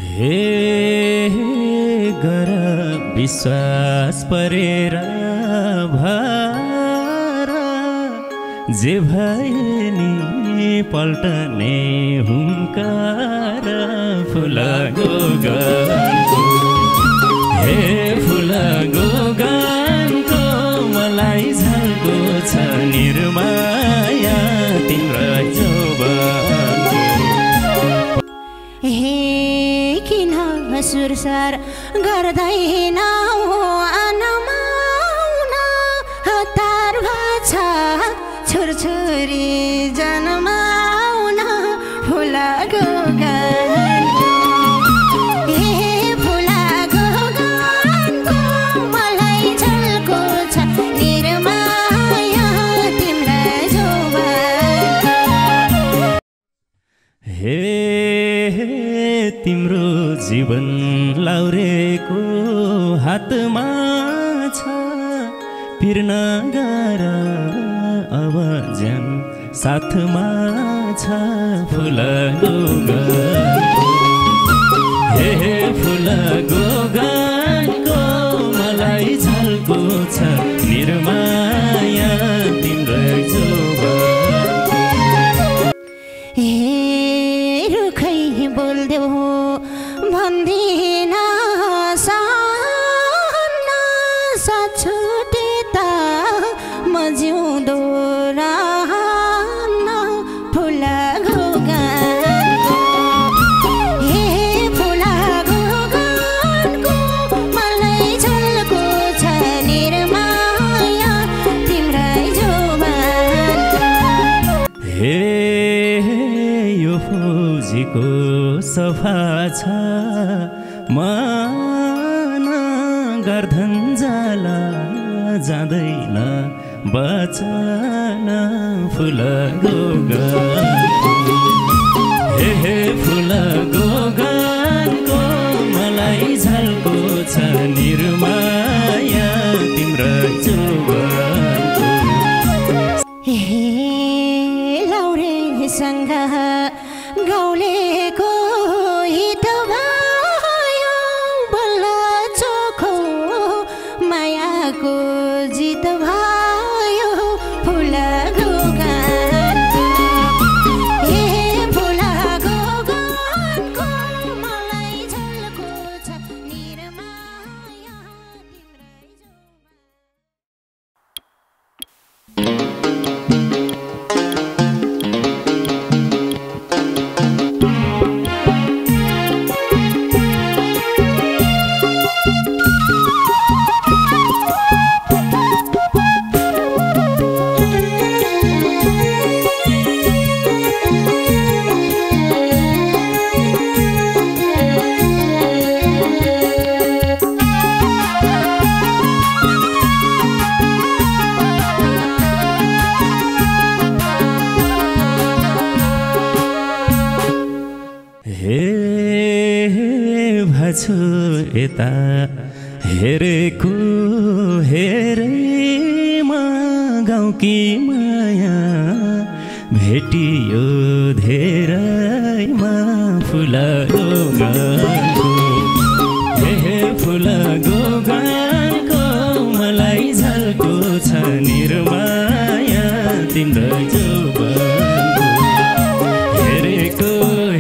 हे गर विश्वास परेर भर जे भए नि पल्टने हुङ्कार फुल गोगानको हे फुल गोगानको मलाई झल्को छ निर्माया तिम्रो चौबनको हे किन सुरसार गर्दैन अनमाउन हतार भाछ छोरछोरी जन्माउन फुल गोगानको हे फुल गोगानको मलाई झल्को छ निर्माया तिम्रा जोबानको हे तिम्रो जीवन लाउरेको हातमा छ पिर्न गर अब ज्यान साथमा छ फुल गोगानको हे फुल गोगानको मलाई झल्को छ निर्माया तिम्रो जोबानको हे रुखै बोल्देऊ भन्दिन सान्न साछुटे त म जिउँदो रहन्न फुल गोगानको हे फुल गोगानको मलाई झल्को छ निर्माया तिम्रै जोबानको हे यो फौजीको सफा छ मन गर्धन जाला जाँदैन बचन फुल गोगानको हे फुल गोगानको मलाई झल्को छ निर्माया तिम्रो जोबानको हे लाउरेसँग गाउँलेको हित भयो बल्ल चोखो मायाको जित भयो फुल गोगानको हे फुल गोगानको मलाई झल्को छ निर्माया तिम्रै छु यता हेरेको हेरेमा गाउँकी माया भेटियो धेरैमा फुल गोगानको हे फुल गोगानको मलाई झल्को छ निर्माया तिम्रो जोबानको हेरेको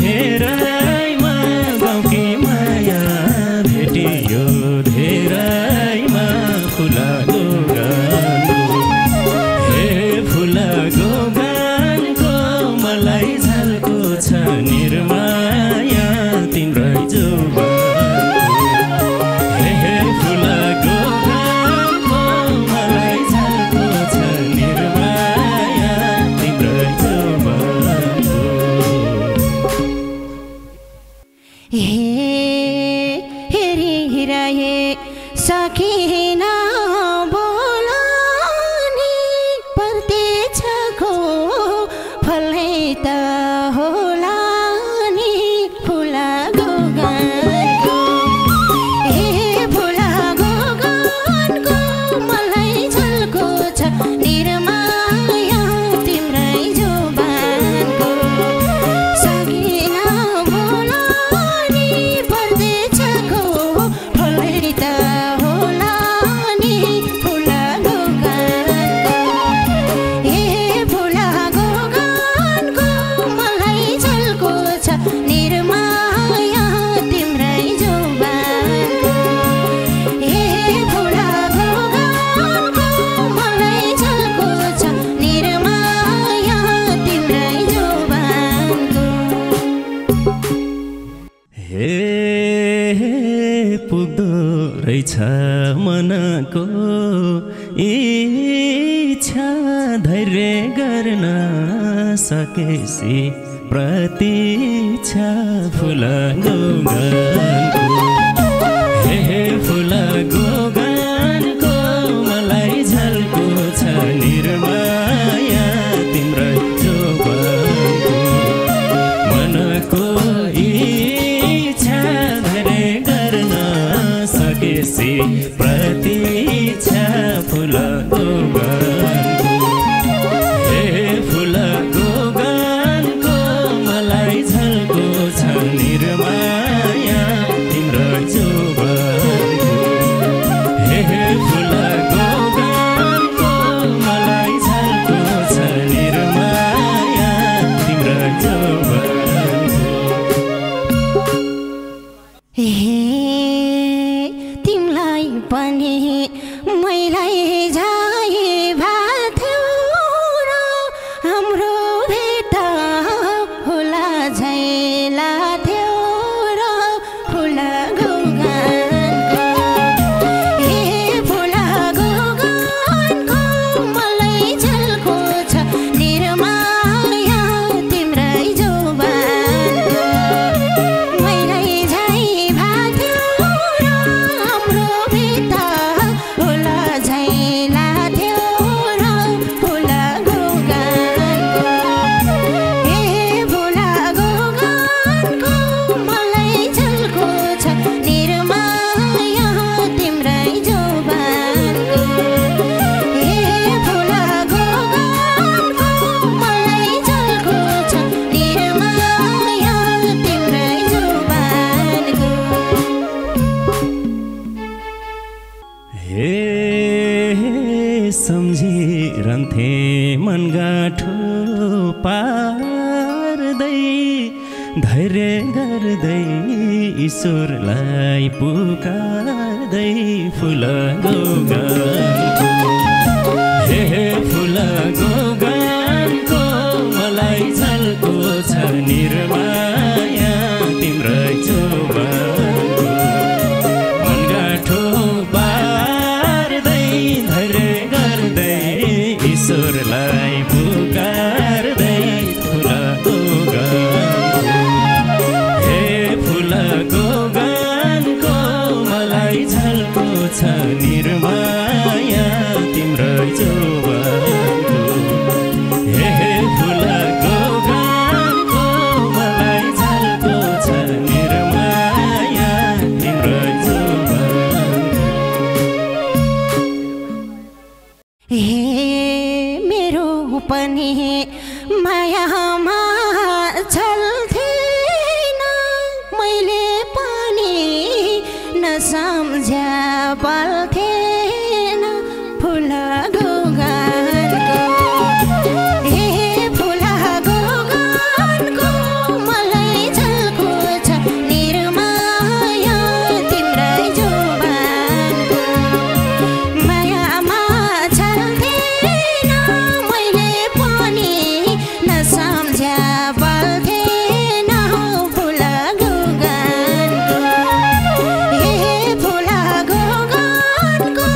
हेरैमा गाउँकी माया भेटियो धेरैमा फुल गोगानको हे फुल गोगानको मलाई झल्को छ निर्माया तिम्रो जोबानको हे फुल गोगानको मलाई झल्को छ निर्माया तिम्रो जोबानको हेरिरहे सकिन बोलानी पर्दैछको फलै त होला नि फुल गोगानको हे फुल गोगानको मलाई झल्को छ निर्माया तिम्रै जोबानको सकिन बोलानी हे पुग्दो रहेछ मनको इच्छा धैर्य गर्न सकेसी प्रतीक्षा फुल गोगानको हे फुल गोगानको मलाई झल्को छ निर्माया तिम्रो जोबनको मनको इच्छा धैर्य गर्न सकेसी प्रतीक्षा फुल गोगानको हे फुल गोगानको मलाई झल्को छ निर्माया तिम्रो जोबनको हे फुल गोगानको मलाई झल्को छ निर्माया तिम्रो जोबनको हे तिमलाई पनि मैलाई झै भाथ्यो र हाम्रो भेट होला झै लाथ्यो र फुल गोगानको हे फुल गोगानको मलाई झल्को छ निर्माया तिम्रै जोबनको मैलाई झै भाथ्यो र हाम्रो भेट होला झै लाथ्यो र फुल गोगानको हे फुल गोगानको मलाई झल्को छ निर्माया तिम्रै जोबनको हे फुल गोगानको मलाई झल्को छ निर्माया तिम्रै जोबनको हे सम्झिरहन्थे मन गाँठो पार्दै धैर्य गर्दै ईश्वरलाई पुकार्दै फुल गोगानको हे फुल गोगानको मलाई झल्को छ निर्माया तिम्रो जोबनको मन गाँठो पार्दै धैर्य गर्दै ईश्वरलाई पुकार्दै फुल गोगानको हे फुल गोगानको मलाई झल्को छ निर्माया तिम्रो जोबनको हे फुल गोगानको मलाई झल्को छ निर्माया तिम्रो जोबनको हे मेरो पनि मायामा छल्थेन मैले पनि नसम्झ्या पाल्थेन फुल गोगानको हे फुल गोगानको मलाई झल्को छ निर्माया तिम्रै जोबनको मायामा छल्थेन मैले पनि नसम्झ्या पाल्थेन फुल गोगानको हे फुल गोगानको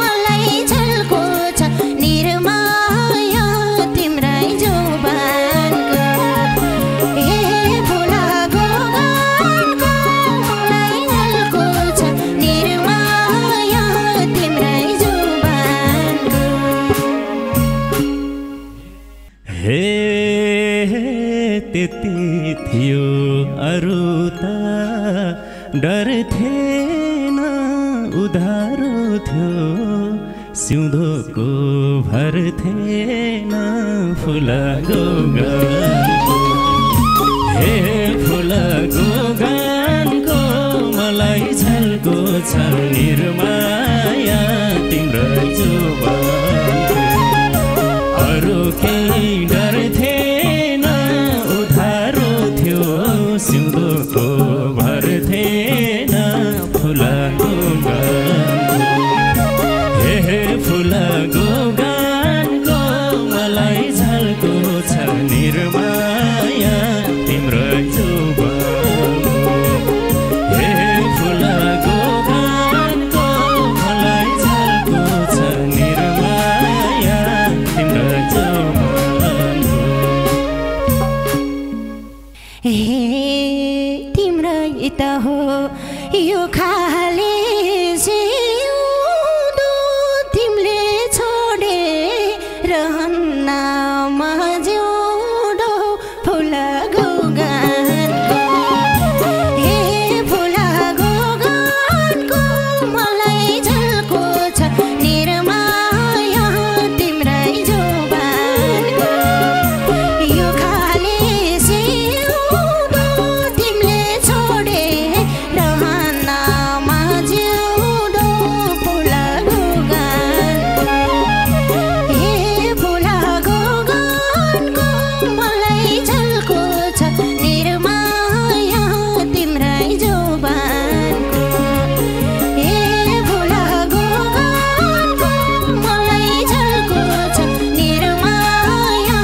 मलाई झल्को छ निर्माया तिम्रै जोबनको हे फुल गोगानको मलाई झल्को छ निर्माया तिम्रै जोबनको हे त्यति थियो अरू त डर थिएन उधारो थियो सिउँदोको भर थिएन फुल गोगानको हे फुल गोगानको मलाई झल्को छ निर्माया तिम्रो जोबनको अरू केही डर थिएन उधारो थियो सिउँदोको भर थिएन फुल गोगानको हे फुल गोगानको मलाई झल्को छ निर्माया तिम्रो जोबनको हो यो खाली जिउँदो तिमीले छोडे रहन्न म जिउँदो फुल गोगानको हे फुल गोगानको मलाई झल्को छ निर्माया तिम्रै जोबानको यो खाली जिउँदो तिमीले छोडे रहन्न म जिउँदो फुल गोगानको हे फुल गोगानको मलाई झल्को छ निर्माया तिम्रै जोबानको हे फुल गोगानको मलाई झल्को छ निर्माया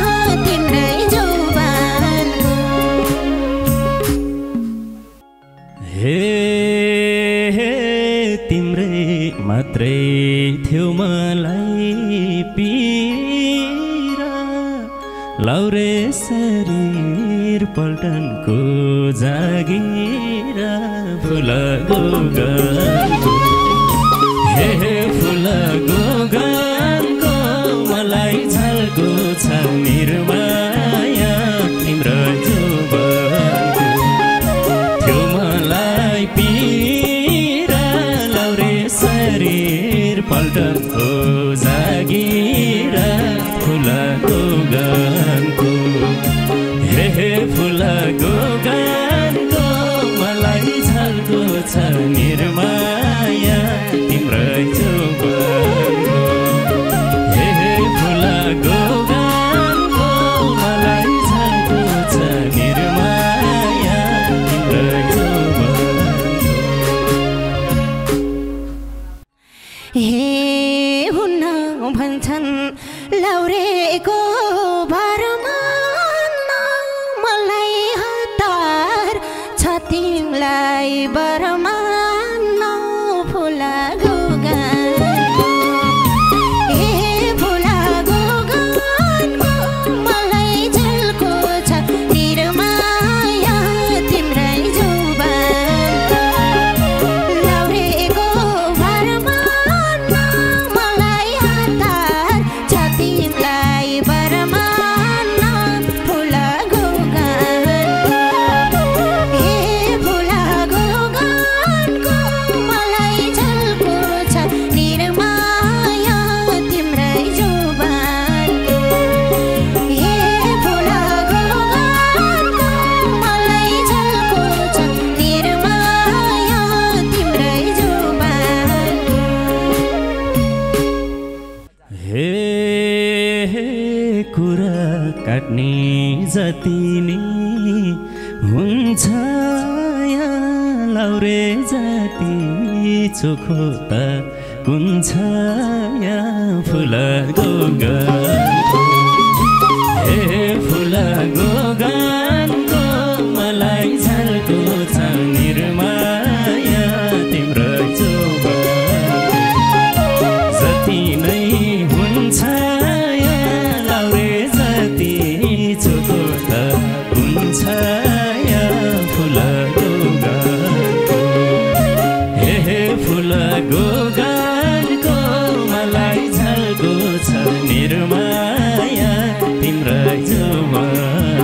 तिम्रै जोबानको हे तिम्रै मात्रै थियो मलाई पीरा लाउरे शरीर पल्टनको जागिरा फुल गोगानको हे फुल गोगानको मलाई झल्को छ निर्माया तिम्रो जोबानको थियो मलाई पीरा लाउरे शरीर पल्टनको जागिरा फुल गोगानको हे फुल गोगानको मलाई झल्को छ निर्माया तिम्रै जोबानको हे फुल गोगानको मलाई झल्को छ निर्माया तिम्रै जोबानको हे हुन्न भन्छन् लाउरेको भरमा न मलाई हतार छ तिमीलाई बरमा न फुल गोगानको हे फुल गोगानको मलाई झल्को छ निर्माया तिम्रै जोबानको लाउरेको भरमा न मलाई हतार छ तिमीलाई बरमा न फुल गोगानको हे फुल गोगानको मलाई झल्को छ निर्माया तिम्रै जोबानको हे फुल गोगानको मलाई झल्को छ निर्माया तिम्रै जोबानको हे कुरा काट्ने जति नै हुन्छ या लाउरे जाति चोखो त कुन छ या फुल गोगानको हे फुल गोगानको मलाई झल्को छ निर्माया तिम्रो जोबानको जति नै हुन्छ या लाउरे जति चोखो त हुन्छ या फुल गोगानको हे फुल गोगानको मलाई झल्को छ निर्माया तिम्रो जोबानको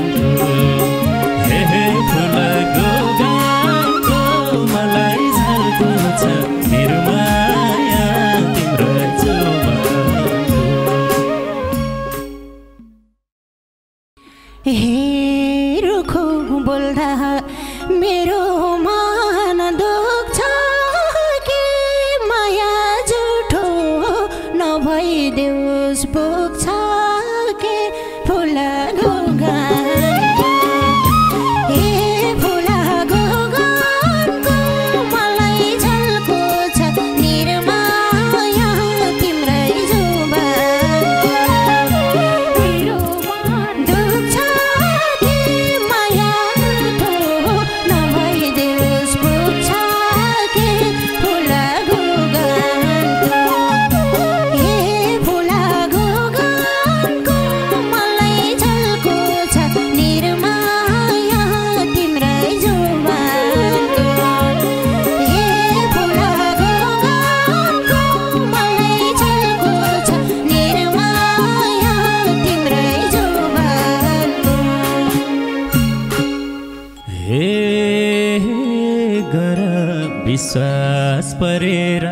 विश्वास परेर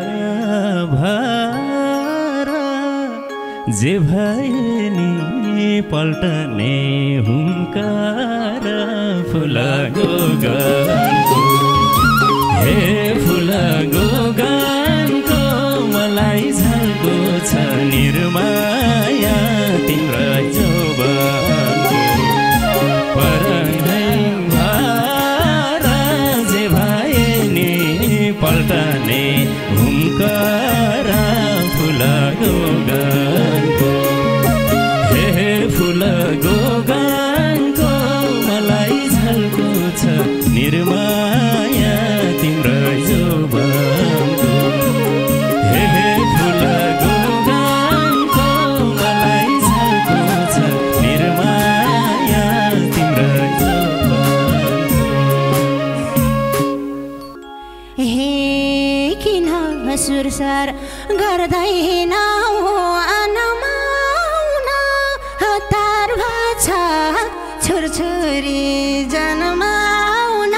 भर जे भए नि पल्टने हुङ्कार फुल गोगनको हे फुल गोगनको मलाई झल्को छ निर्माया तिम्रो जौवनको परङ्गै भएर जे भए नि पल्टने हुङ्कार फुल गोगनको हे फुल गोगनको मलाई झल्को छ निर्माया तिम्रो जौवनको हे फुल गोगनको मलाई झल्को छ निर्माया तिम्रो जौवनको हे किन सुरसार गर्दैन अनमाउन हतार भाछ छोरछोरी जन्माउन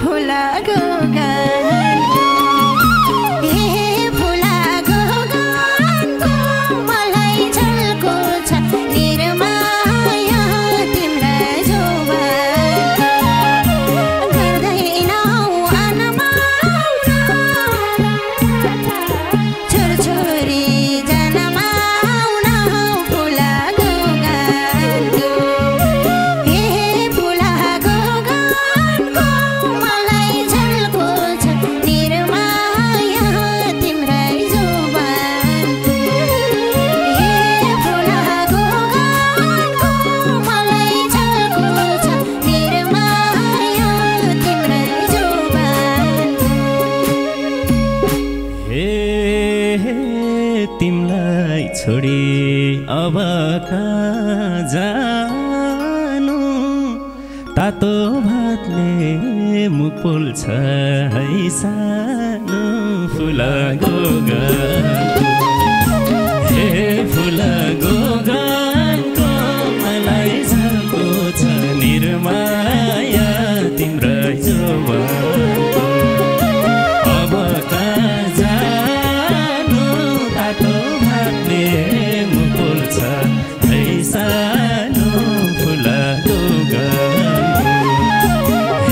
फुल गोगनको हे फुल गोगनको मलाई झल्को छ निर्माया तिम्रो जौवनको गर्दैन अनमाउन छोरछोरी जन्माउन फुल गोगनको हे फुल गोगनको मलाई झल्को छ निर्माया तिम्रो जौवनको हे फुल गोगनको मलाई झल्को छ निर्माया तिम्रो जौवनको हे तिमलाई छोडी अब कहाँ जानु तातो भातले मुख पोल्छ है सानो फुल गोगनको हे फुल गोगनको मलाई झल्को छ निर्माया तिम्रो जौवनको अब कहाँ जानु तातो भातले मुख पोल्छ है सानो फुल गोगनको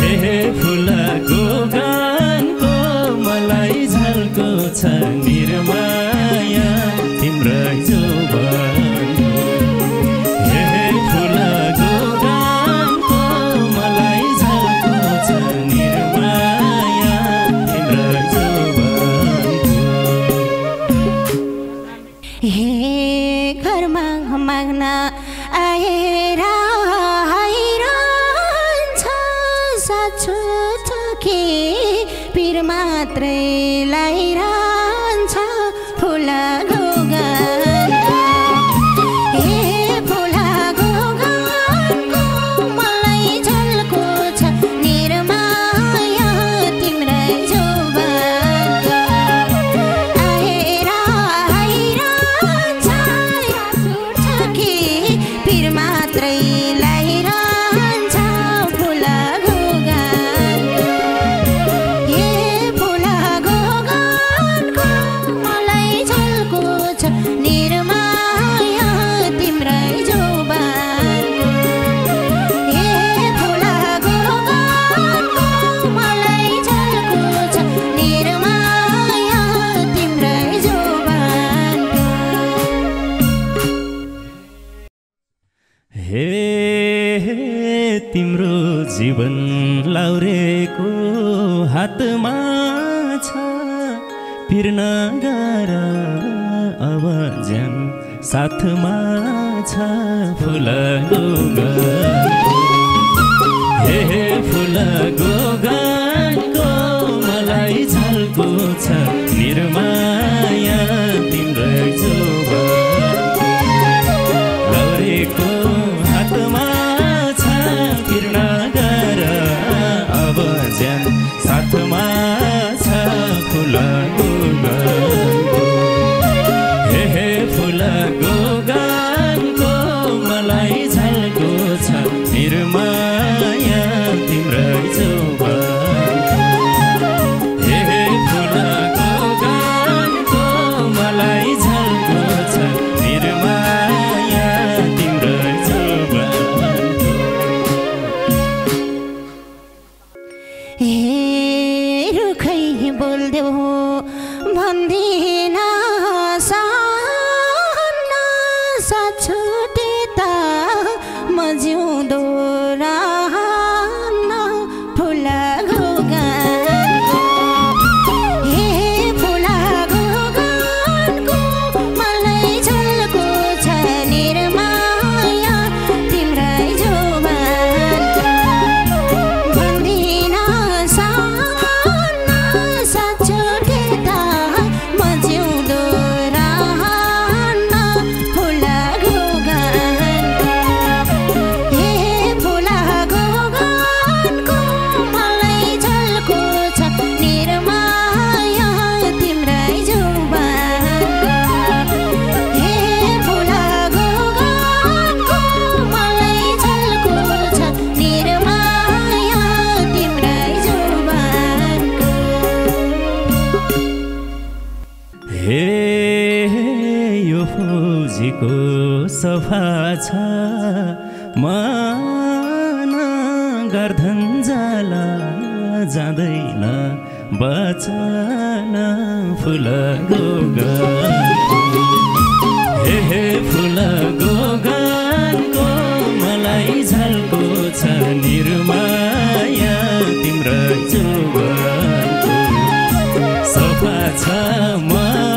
हे फुल गोगनको मलाई झल्को छ निर्माया तिम्रो जौवनको हे फुल गोगनको मलाई झल्को छ निर्माया तिम्रो जौवनको हे घरमा माग्न आएर आइरहन्छ साँचो छ कि पिर मात्रै लाइरहन्छ फुल गोगनको हे फुल गोगनको मलाई झल्को छ निर्माया तिम्रो जौवनको आएर आइरहन्छ छ कि पिर मात्रै लाइरहन्छ फुल गोगनको हे फुल गोगनको मलाई झल्को छ निर्माया तिम्रो जौवनको हे फुल गोगनको मलाई झल्को छ निर्माया तिम्रो जौवनको हे तिम्रो जीवन लाउरेको हातमा छ पिर्न गर अब ज्यान साथमा छ फुल गोगनको हे फुल गोगनको मलाई झल्को छ निर्माया तिम्रो जौवनको लौरेको हातमा छ पिर्न गर अब ज्यान साथमा छ फुल गोगनको हे फुल गोगनको मलाई झल्को छ निर्माया तिम्रो जौवनको देऊ भन्दिन सहन्न साथ छुटे त म जिउँदो रहन्न फुल फौजीको सफा छ मन गर्धन जाला जाँदैन बचन फुल गोगनको हे फुल गोगनको मलाई झल्को छ निर्माया तिम्रो जुगनको सफा छ